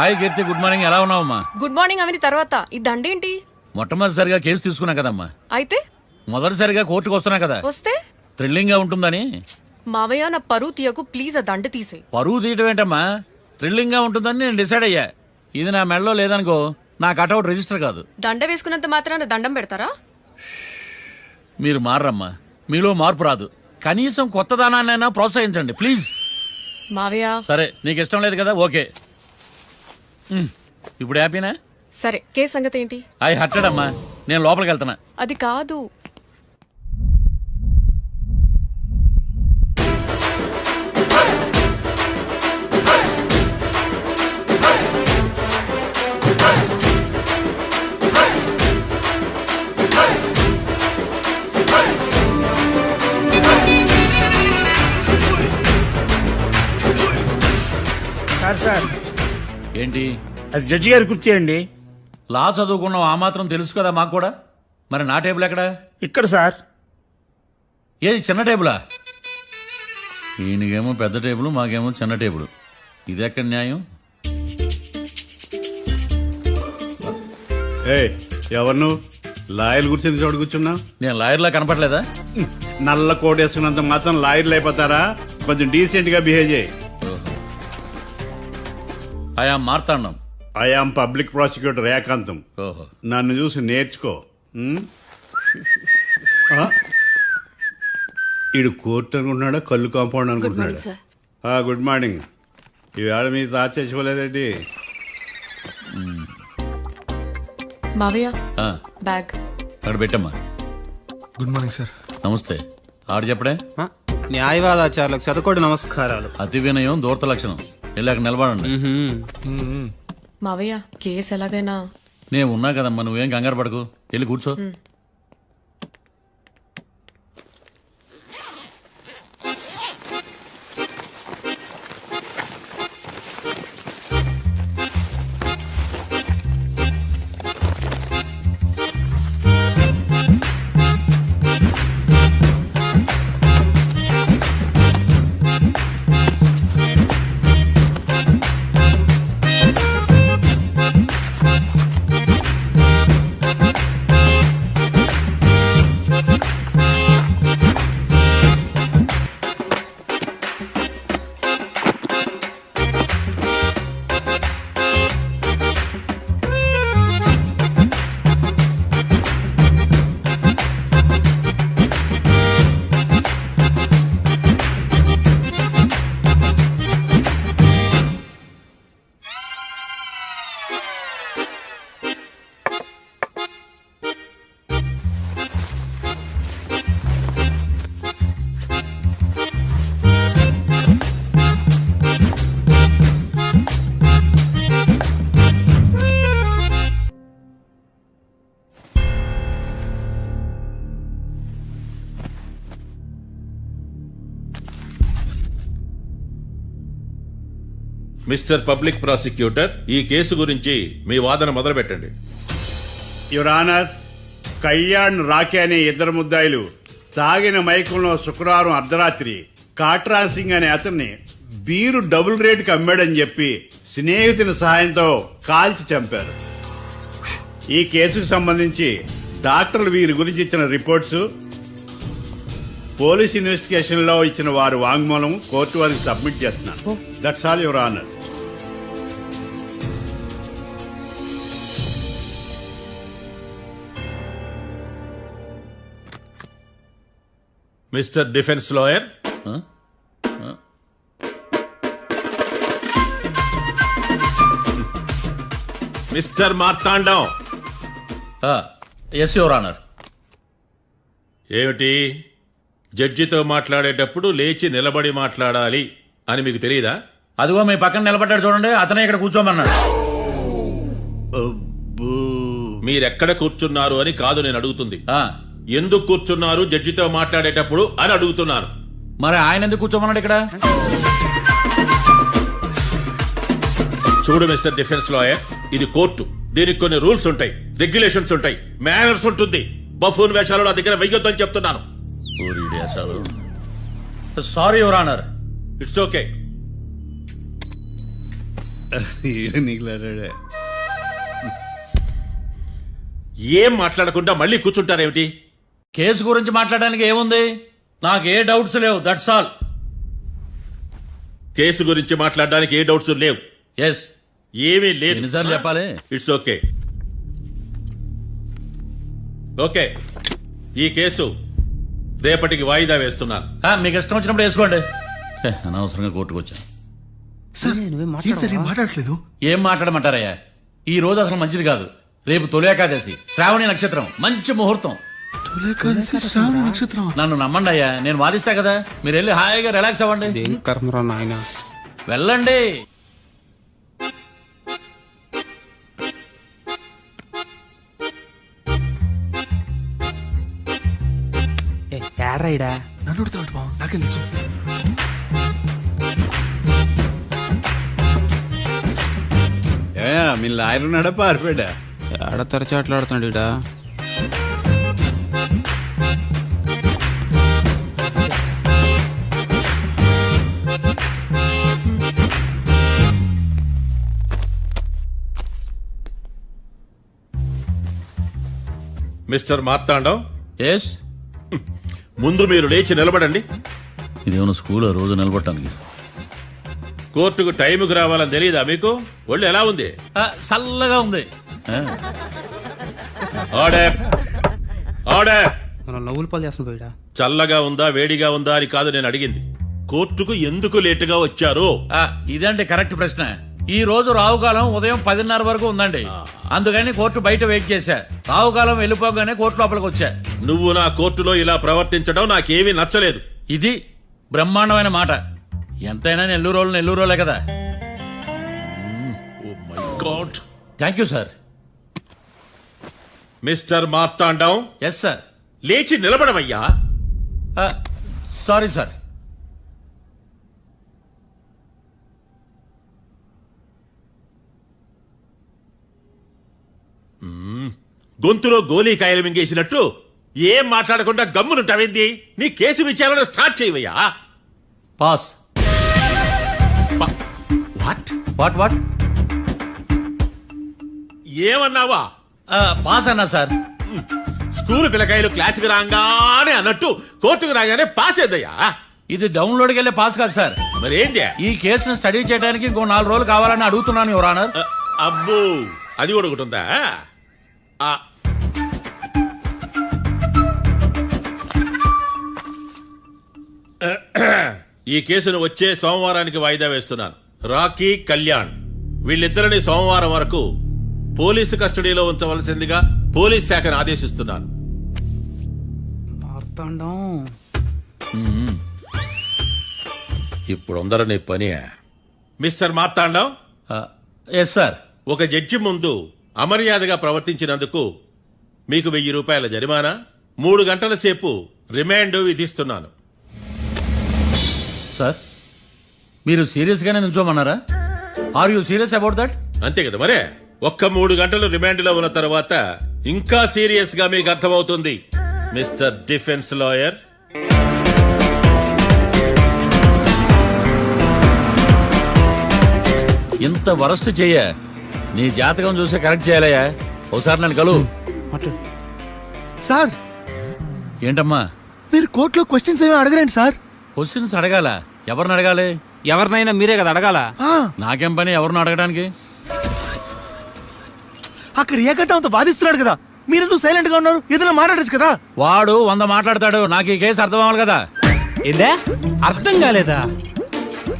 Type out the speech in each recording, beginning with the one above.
Hi కీర్తి, good morning. ఎలా ఉన్నావమ్మా? Good morning అవని తర్వాత ఈ దండేంటి? మొట్టమొదటిసారిగా కేసు తీసుకున్నా కదమ్మా. అయితే మొదటిసారిగా కోర్టుకు వస్తున్నా కదా, వస్తే థ్రిల్లింగ్ గా ఉంటుందని. మావయ్య నా పరువు తీయకు ప్లీజ్, ఆ దండ తీసే. పరువు తీయటం ఏంటమ్మా, థ్రిల్లింగ్ గా ఉంటుందని నేను డిసైడ్ అయ్యా. ఇది నా మెడలో లేదనుకో, నా కటౌట్ రిజిస్టర్ కాదు. దండ వేసుకున్నంత మాత్రాన దండం పెడతారా? మీరు మారమ్మా, మీలో మార్పు రాదు. కనీసం కొత్త దానాన్నైనా ప్రోత్సహించండి ప్లీజ్. మావయ్య సరే, నీకు ఇష్టం లేదు కదా, ఓకే. ఇప్పుడు హ్యాపీనా? సరే, కేసు సంగతి ఏంటి? ఐ హర్టెడ్ అమ్మా, నేను లోపలికి వెళ్తున్నా. అది కాదు. సార్ ఏంటి? అది జడ్జి గారి కుర్చీ అండి. లా చదువుకున్నావు, ఆ మాత్రం తెలుసు కదా మాకు కూడా. మరి నా టేబుల్ ఎక్కడా? ఇక్కడ సార్. ఏది చిన్న టేబులా? ఈయనకేమో పెద్ద టేబుల్, మాకేమో చిన్న టేబుల్. ఇది ఎక్కడ న్యాయం? ఎవరు నువ్వు? లాయర్లు కూర్చొని చోటు కూర్చున్నా? నేను లాయర్లా కనపడలేదా? నల్ల కోట్ వేసుకున్నంత మాత్రం లాయర్లు అయిపోతారా? కొంచెం డీసెంట్ గా బిహేవ్ చేయి. ఆయా మార్తాండం. ఐఆమ్ పబ్లిక్ ప్రాసిక్యూటర్ ఏకాంతం. ఓహో, నన్ను చూసి నేర్చుకో. ఈడు కోర్టు అనుకుంటున్నాడా, కళ్ళు కాంపౌండ్ గుడ్ మార్నింగ్ అనుకుంటున్నాడా? సార్. Good morning. ఈవేళ మీ దాచేసుకోలేదండి. మావయ్య ఆ, బ్యాగ్. అక్కడ పెట్టమ్మా. Good morning sir. నమస్తే. ఆడు చెప్పడే. న్యాయవాదాచారులకు చదువుకోండి నమస్కారాలు. అతి వినయం దూరత లక్షణం. వెళ్ళాక నిలబడండి. మావయ్య కేసు ఎలాగైనా. నేను ఉన్నా కదమ్మా, నువ్వేం కంగారు పడకు. వెళ్ళి కూర్చో. మిస్టర్ పబ్లిక్ ప్రాసిక్యూటర్, ఈ కేసు గురించి మీ వాదన మొదలు పెట్టండి. యువర్ ఆనర్, కళ్యాణ్ రాకే అనే ఇద్దరు ముద్దాయిలు తాగిన మైకంలో శుక్రవారం అర్ధరాత్రి కాట్రా సింగ్ అనే అతన్ని బీరు డబుల్ రేటుకి అమ్మాడని చెప్పి స్నేహితుని సహాయంతో కాల్చి చంపారు. ఈ కేసుకు సంబంధించి డాక్టర్లు వీరి గురించి ఇచ్చిన రిపోర్ట్స్, పోలీస్ ఇన్వెస్టిగేషన్ లో ఇచ్చిన వారి వాంగ్మూలం కోర్టు వారికి సబ్మిట్ చేస్తున్నాను. That's all your honour. Mister defence lawyer, mister Marthandam. Yes your honour. ఏమిటి, జడ్జితో మాట్లాడేటప్పుడు లేచి నిలబడి మాట్లాడాలి అని మీకు తెలియదా? అదిగో మీ పక్కన నిలబడ్డాడు చూడండి, అతనే ఇక్కడ కూర్చోమన్నాడు. మీరెక్కడ కూర్చున్నారు అని కాదు నేను అడుగుతుంది. ఆ, ఎందుకు కూర్చున్నారు జడ్జితో మాట్లాడేటప్పుడు అని అడుగుతున్నాను. మరి ఆయన ఎందుకు కూర్చోమన్నాడు ఇక్కడ? చూడు మిస్టర్ డిఫెన్స్ లాయర్, ఇది కోర్టు. దీనికి కొన్ని రూల్స్ ఉంటాయి, రెగ్యులేషన్స్ ఉంటాయి, మేనర్స్ ఉంటుంది. బఫూన్ వేషాలు నా దగ్గర వెయ్యొద్దని చెప్తున్నాను. Sorry your honour. It's okay. నీకులాడే ఏం మాట్లాడకుండా మళ్ళీ కూర్చుంటారేమిటి? కేసు గురించి మాట్లాడడానికి ఏముంది? నాకు ఏ డౌట్స్ లేవు, దట్స్ ఆల్. కేసు గురించి మాట్లాడడానికి ఏ డౌట్స్ లేవు. ఎస్. ఏమీ లేదు. ఎన్నిసార్లు చెప్పాలి? It's okay. ఓకే, ఈ కేసు రేపటికి వాయిదా వేస్తున్నాను. మీకు ఇష్టం వచ్చినప్పుడు వేసుకోండి. అనవసరంగా కోర్టుకు వచ్చాను. సార్ ఏంటి సార్ ఏం మాట్లాడట్లేదు? ఏం మాట్లాడమంటారయ్యా? ఈ రోజు అసలు మంచిది కాదు. రేపు తొలి ఏకాదశి, శ్రావణి నక్షత్రం, మంచి ముహూర్తం. తొలేకాదశి శ్రావణ నక్షత్రం. నన్ను నమ్మండి అయ్యా, నేను వాదిస్తా కదా. మీరు వెళ్ళి హాయిగా రిలాక్స్ అవ్వండి. ఏం కర్మరా నాయన. వెళ్ళండి. ఏడ్రైడా నన్ను ఉడతాడు బావ, నాకేం తెలుసు? మీ లాయర్ ఉన్నాడా పారిపోయాడా? ఏడ తెరచాట్లాడుతున్నాడు ఇడా. Mister Marthandam, yes. ముందు మీరు లేచి నిలబడండి. ఇదేమన్నా స్కూల్ రోజు నిలబడటానికి? కోర్టుకు టైంకి రావాలని తెలియదా మీకు? ఒళ్ళు ఎలా ఉంది? చల్లగా ఉంది. Order, order. మనం నవ్వులు పాలు చేస్తున్నాం పోయిడా. చల్లగా ఉందా వేడిగా ఉందా అని కాదు నేను అడిగింది. కోర్టుకు ఎందుకు లేటుగా వచ్చారు? ఇదండి కరెక్ట్ ప్రశ్న. ఈ రోజు రావుకాలం ఉదయం 10:30 వరకు ఉందండి. అందుకని కోర్టు బయట వెయిట్ చేశా. రావుకాలం వెళ్ళిపోగానే కోర్టు లోపలికి వచ్చా. నువ్వు నా కోర్టులో ఇలా ప్రవర్తించడం నాకేమీ నచ్చలేదు. ఇది బ్రహ్మాండమైన మాట. ఎంతైనా నెల్లూరోలే కదా. Oh my God. Thank you sir. Mister Marthandam, yes sir. లేచి నిలబడమయ్యా. Sorry sir. గొంతులో గోలీకాయలు మింగేసినట్టు ఏం మాట్లాడకుండా గమ్మునుంటావేంది? నీ కేసు విచారణ స్టార్ట్ చేయవయ్యా. పాస్. What what what? ఏమన్నావా? పాస్ అన్నా సార్. స్కూల్ పిల్లకాయలు క్లాసుకు రాగానే అన్నట్టు కోర్టుకు రాగానే పాస్ ఏదయ్యా? ఇది డౌన్లోడ్కి వెళ్ళే పాస్ కాదు సార్. మరేంది? ఈ కేసును స్టడీ చేయడానికి ఇంకో 4 రోజులు కావాలని అడుగుతున్నాను యువర్ ఆనర్. అబ్బో, అది కూడా ఒకటి ఉందా? ఈ కేసును వచ్చే సోమవారానికి వాయిదా వేస్తున్నాను. రాకీ, కళ్యాణ్ వీళ్ళిద్దరిని సోమవారం వరకు పోలీసు కస్టడీలో ఉంచవలసిందిగా పోలీస్ శాఖను ఆదేశిస్తున్నాను. మార్తాండం. ఇప్పుడు అందరూ పని. Mister Marthandam, yes sir. ఒక జడ్జి ముందు అమర్యాదగా ప్రవర్తించినందుకు మీకు 1000 రూపాయల జరిమానా, 3 గంటల సేపు రిమాండ్ విధిస్తున్నాను. సార్, మీరు సీరియస్గానే నిల్చోమన్నారా? Are you serious about that? అంతే కదా మరే. ఒక్క 3 గంటలు రిమాండ్లో ఉన్న తర్వాత ఇంకా సీరియస్ గా మీకు అర్థమవుతుంది. మిస్టర్ డిఫెన్స్ లాయర్, ఇంత వరస్ట్ చెయ్య. నీ జాతకం చూసే కరెక్ట్ చేయాలయ్యా. ఒకసారి నన్ను కలువు. సార్, ఏంటమ్మా? మీరు కోర్టులో క్వశ్చన్స్ ఏమీ అడగరండి సార్. క్వశ్చన్స్ అడగాల? ఎవరిని అడగాలి? ఎవరినైనా మీరే కదా అడగాల. నాకేం పని ఎవరిని అడగడానికి? అక్కడ ఏకటంతో బాధిస్తున్నాడు కదా, మీరెందుకు సైలెంట్ గా ఉన్నారు? ఏదైనా మాట్లాడచ్చు కదా. వాడు 100 మాట్లాడతాడు. నాకు ఈ కేసు అర్థం అవ్వాలి కదా. ఏందే అర్థం కాలేదా?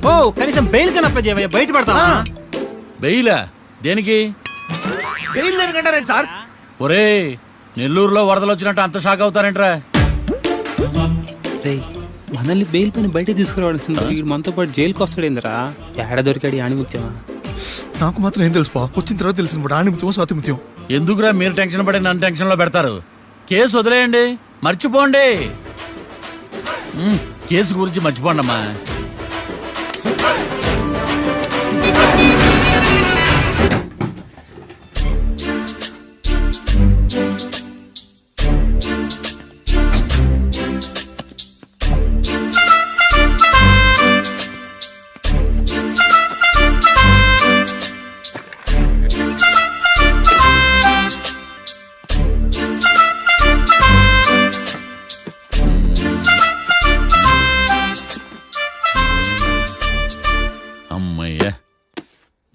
ఓ, కనీసం బెయిల్ కన్నా అప్లై చేయవయ్యా, బయట పడతావా? బెయిలా? దేనికి? బెయిల్ దేనికంటారండి సార్? ఒరే, నెల్లూరులో వరదలు వచ్చినట్టు అంత షాక్ అవుతారేంట్రా? మనల్ని బెయిల్ పైన బయట తీసుకురావాల్సింది. వీడు మనతో పాటు జైలుకి వస్తాడేందిరా? ఏడ దొరికాడు ఆణిముత్యమా? నాకు మాత్రం ఏం తెలుసు, వచ్చిన తర్వాత తెలిసిన ఆణిముత్యం స్వాతిముత్యం. ఎందుకురా మీరు టెన్షన్ పడి నన్ను టెన్షన్ లో పెడతారు? కేసు వదిలేయండి, మర్చిపోండి. కేసు గురించి మర్చిపోండి అమ్మా.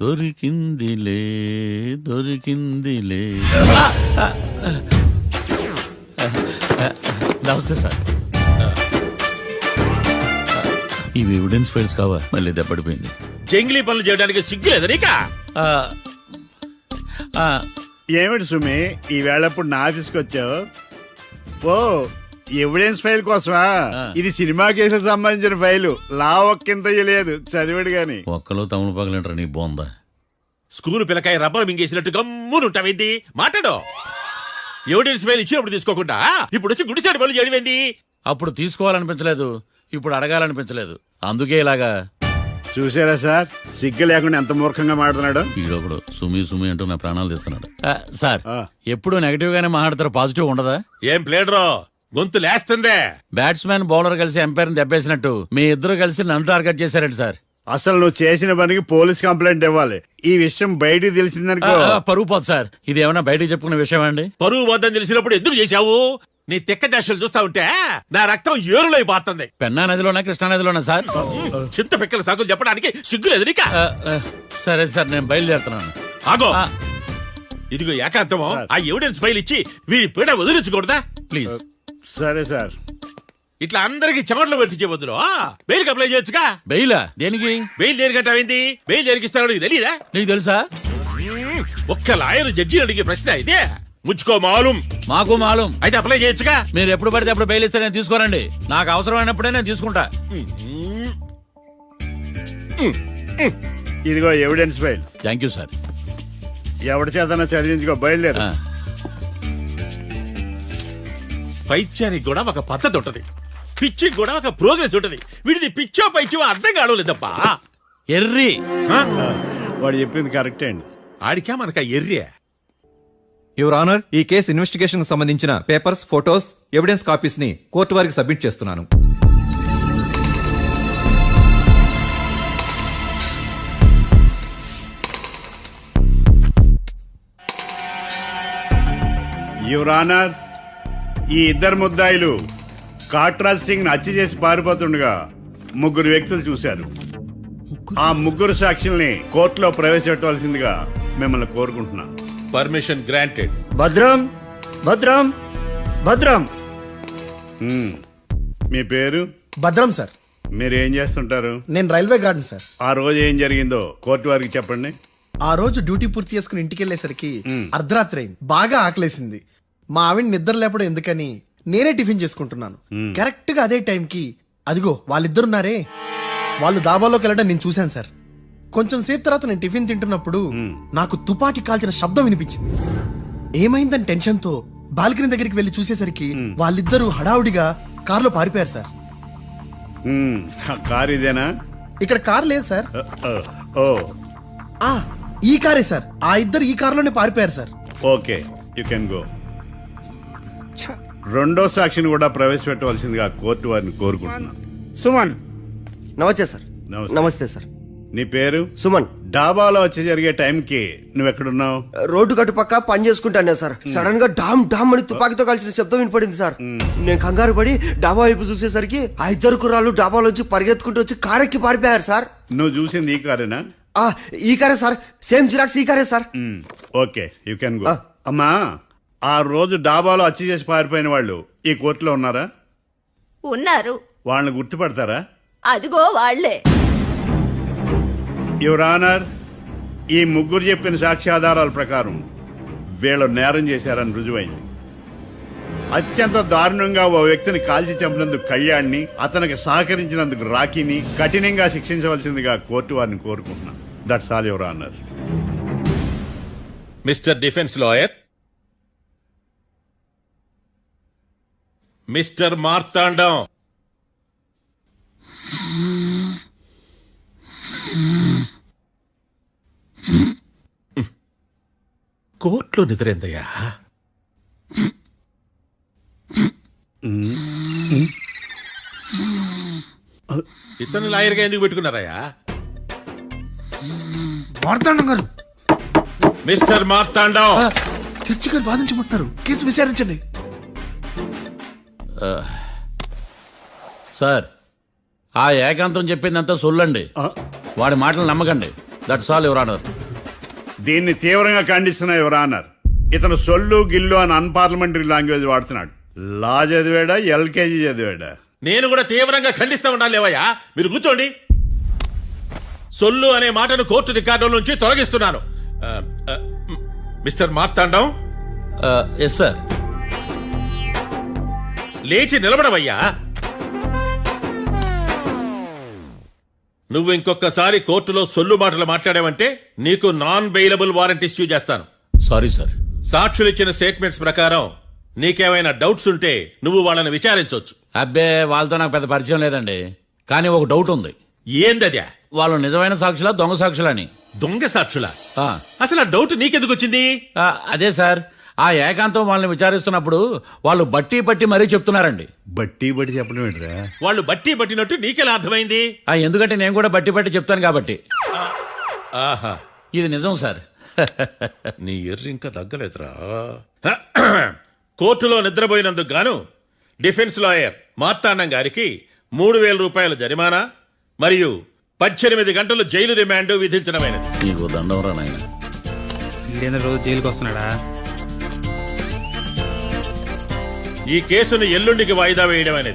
దొరికిందిలే దొరికిందిలే. నమస్తే సార్. ఇవి ఎవిడెన్స్ ఫైల్స్ కావా? మళ్ళీ దెబ్బడిపోయింది. జంగిలీ పనులు చేయడానికి సిగ్గులేదు నీకా? ఆ, ఆ, ఏమిటి సుమి ఈ వేళప్పుడు నా ఆఫీస్కి వచ్చావు? ఓ ఎవిడెన్స్ ఫైల్ కోసమా? ఇది సినిమా కేసులకు సంబంధించిన ఫైలు. లా ఒక్కింత లేదు, చదివాడు గాని. ఒక్కలో తమను పగలంటారా నీ బోందా? School పిల్లకాయ rubber మింగేసినట్టు గమ్మునుంటావేంది? మాట్లాడు. ఎవిడెన్స్ ఫైల్ ఇచ్చినప్పుడు తీసుకోకుండా ఇప్పుడు వచ్చి గుడిసాడు పనులు చేయడమేంది? అప్పుడు తీసుకోవాలనిపించలేదు, ఇప్పుడు అడగాలనిపించలేదు, అందుకే ఇలాగా. చూసారా సార్, సిగ్గు లేకుండా ఎంత మూర్ఖంగా మాట్లాడుతున్నాడు. ఈడొకడు సుమి సుమి అంటూ నా ప్రాణాలు తీస్తున్నాడు. సార్, ఆ. ఎప్పుడు నెగటివ్ గానే మాట్లాడతారు, పాజిటివ్ ఉండదా? ఏం ప్లేడరో గొంతు లేస్తుందే. బ్యాట్స్మెన్ బౌలర్ కలిసి ఎంపైర్ దెబ్బేసినట్టు మీ ఇద్దరు కలిసి నన్ను టార్గెట్ చేశారండి సార్. అసలు నువ్వు చేసిన పనికి పోలీస్ కంప్లైంట్ ఇవ్వాలి. ఈ విషయం బయటికి తెలిసిందనుకో పరువు పోదు సార్. ఇది ఏమైనా బయటకు చెప్పుకునే విషయం అండి? పరువు వద్దని తెలిసినప్పుడు ఎందుకు చేశావు? నీ తెక్క దశలు చూస్తా ఉంటే నా రక్తం ఏరులై పారుతుంది. పెన్నా నదిలోనా కృష్ణా నదిలోనా సార్? చింత పిక్కల సాకులు చెప్పడానికి సిగ్గులేదు నీకా? సరే సార్, నేను బయలుదేరుతున్నాను. ఆగో, ఆ. ఇదిగో ఏకాంతమో ఆ ఎవిడెన్స్ ఫైల్ ఇచ్చి వీడి పీడ వదిలించకూడదా? ప్లీజ్. సరే సార్. ఇట్లా అందరికి చెమటలు పెట్టించే బదులు బెయిల్కి అప్లై చేయొచ్చుగా. బెయిలా? దేనికి? బెయిల్ దేనికంటావేంది? బెయిల్ దేనికిస్తాడో నీకు తెలియదా? నీకు తెలుసా? ఒక్క లాయర్ జడ్జి అడిగే ప్రశ్న ఇదే. ముచ్చుకో మాలూం. మాకు మాలూం. అయితే అప్లై చేయొచ్చుగా. మీరు ఎప్పుడు పడితే అప్పుడు బెయిల్ ఇస్తే నేను తీసుకోనండి. నాకు అవసరమైనప్పుడే నేను తీసుకుంటా. ఇదిగో evidence file. Thank you sir. ఎవరి చేతనా చదివించుకో, బయలుదేరు. ఆ. పైత్యానికి కూడా ఒక పద్ధతి ఉంటది, పిచ్చికి కూడా ఒక ప్రోగ్రెస్ ఉంటది. వీడిది పిచ్చో పైచో అర్థం కావలేదప్పా. ఎర్రి. వాడు చెప్పింది కరెక్టే అండి. ఆడికా మనక ఎర్రియా? యువర్ ఆనర్, ఈ కేసు ఇన్వెస్టిగేషన్ కు సంబంధించిన పేపర్స్, ఫోటోస్, ఎవిడెన్స్ కాపీస్ ని కోర్టు వారికి సబ్మిట్ చేస్తున్నాను. యువర్ ఆనర్, ఈ ఇద్దరు ముద్దాయిలు కాట్రాజ్ సింగ్ హత్య చేసి పారిపోతుండగా ముగ్గురు వ్యక్తులు చూశారు. ఆ ముగ్గురు సాక్షుల్ని కోర్టులో ప్రవేశపెట్టవలసిందిగా మిమ్మల్ని కోరుకుంటున్నాను. Permission granted. భద్రం భద్రం భద్రం. మీ పేరు? భద్రం సార్. మీరు ఏం చేస్తుంటారు? నేను రైల్వే గార్డెన్ సార్. ఆ రోజు ఏం జరిగిందో కోర్టు వారికి చెప్పండి. ఆ రోజు డ్యూటీ పూర్తి చేసుకుని ఇంటికి వెళ్ళేసరికి అర్ధరాత్రి అయింది. బాగా ఆకలేసింది. మా ఆవిడ నిద్ర లేపడం ఎందుకని నేనే టిఫిన్ చేసుకుంటున్నాను. కరెక్ట్ గా అదే టైంకి అదిగో వాళ్ళిద్దరున్నారే, వాళ్ళు దాబాలోకి వెళ్ళడం నేను చూశాను సార్. కొంచెం సేపు తర్వాత నేను టిఫిన్ తింటున్నప్పుడు నాకు తుపాకీ కాల్చిన శబ్దం వినిపించింది. ఏమైందని టెన్షన్ తో బాల్కనీ దగ్గరికి వెళ్ళి చూసేసరికి వాళ్ళిద్దరూ హడావుడిగా కారులో పారిపోయారు సార్. కారు ఇదేనా? ఇక్కడ కారు లేదు సార్. ఓ ఆ, ఈ కారే సార్. ఆ ఇద్దరు ఈ కారులోనే పారిపోయారు sir. Okay, you can go. రెండో సాక్షిని కూడా ప్రవేశపెట్టవలసిందిగా కోర్టు వారిని కోరుకుంటున్నాను. సుమన్. నమస్తే సార్. నమస్తే. నమస్తే సార్. నీ పేరు? సుమన్. డాబాలో వచ్చి జరిగే టైంకి నువ్వు ఎక్కడున్నావు? రోడ్డు గట్టు పక్క పని చేసుకుంటాను సార్. సడన్ గా డామ్ డామ్ అని తుపాకీతో కాల్చిన శబ్దం వినపడింది సార్. నేను కంగారు పడి డాబా వైపు చూసేసరికి ఆ ఇద్దరు కుర్రాళ్ళు డాబాలోంచి పరిగెత్తుకుంటూ వచ్చి కారెక్కి పారిపోయారు సార్. నువ్వు చూసింది ఈ కారేనా? ఈ కారే సార్. సేమ్ జిరాక్స్ ఈ కారే sir. Okay, you can go. అమ్మా, ఆ రోజు డాబాలో హత్య చేసి పారిపోయిన వాళ్ళు ఈ కోర్టులో ఉన్నారా? ఉన్నారు. వాళ్ళని గుర్తుపడతారా? అదిగో వాళ్లే. యువర్ ఆనర్, ఈ ముగ్గురు చెప్పిన సాక్ష్యాధారాల ప్రకారం వీళ్ళు నేరం చేశారని రుజువైంది. అత్యంత దారుణంగా ఓ వ్యక్తిని కాల్చి చంపినందుకు కళ్యాణ్ని, అతనికి సహకరించినందుకు రాకీని కఠినంగా శిక్షించవలసిందిగా కోర్టు వారిని కోరుకుంటున్నాను. That's all your honour. Mister defence lawyer, mister Marthandam, కోర్టులో నిద్రేందయ్యా? ఇతను లాయర్గా ఎందుకు పెట్టుకున్నారయ్యా? మార్తాండం గారు, మిస్టర్ మార్తాండం, చర్చి గారు వాదించమంటున్నారు. కేసు విచారించండి. సార్, ఆ ఏకాంతం చెప్పిందంతా సొల్లండి. వాడి మాటలు నమ్మకండి. That's all your honour. దీన్ని తీవ్రంగా ఖండిస్తున్నా యువర్ ఆనర్. ఇతను సొల్లు గిల్లు అని అన్పార్లమెంటరీ లాంగ్వేజ్ వాడుతున్నాడు. లా చదివాడా, ఎల్కేజీ చదివాడా? నేను కూడా తీవ్రంగా ఖండిస్తా ఉండాలి లేవయ్యా. మీరు కూర్చోండి. సొల్లు అనే మాటను కోర్టు రికార్డుల నుంచి తొలగిస్తున్నాను. Mister Marthandam, yes sir. లేచి నిలబడవయ్యా. నువ్వు ఇంకొకసారి కోర్టులో సొల్లు మాటలు మాట్లాడావంటే నీకు నాన్ బెయిలబుల్ వారెంట్ ఇష్యూ చేస్తాను. Sorry sir. సాక్షులు ఇచ్చిన స్టేట్మెంట్స్ ప్రకారం నీకేమైనా డౌట్స్ ఉంటే నువ్వు వాళ్ళని విచారించవచ్చు. అబ్బే, వాళ్ళతో నాకు పెద్ద పరిచయం లేదండి. కానీ ఒక డౌట్ ఉంది. ఏందద్యా? వాళ్ళు నిజమైన సాక్షులా, దొంగ సాక్షులని? దొంగ సాక్షులా? ఆ, అసలు ఆ డౌట్ నీకెందుకు వచ్చింది? అదే సార్, ఆ ఏకాంతం వాళ్ళని విచారిస్తున్నప్పుడు వాళ్ళు బట్టి పట్టి మరీ చెప్తున్నారండి. బట్టి బట్టి చెప్పడం ఏంట్రా? వాళ్ళు బట్టి పట్టినట్టు నీకెలా అర్థమైంది? ఎందుకంటే నేను కూడా బట్టి పట్టి చెప్తాను కాబట్టి. ఆహా, ఇది నిజం సార్. నీ ఎర్రి ఇంకా తగ్గలేదురా. కోర్టులో నిద్రపోయినందుకు గాను డిఫెన్స్ లాయర్ మార్తాండం గారికి 3,000 రూపాయల జరిమానా మరియు 18 గంటలు జైలు రిమాండ్ విధించడమైనది. నీకు దండం రా నాయన. వీడేంద్ర రోజు జైలుకి వస్తున్నాడా? ఈ కేసును ఎల్లుండికి వాయిదా వేయడం అనేది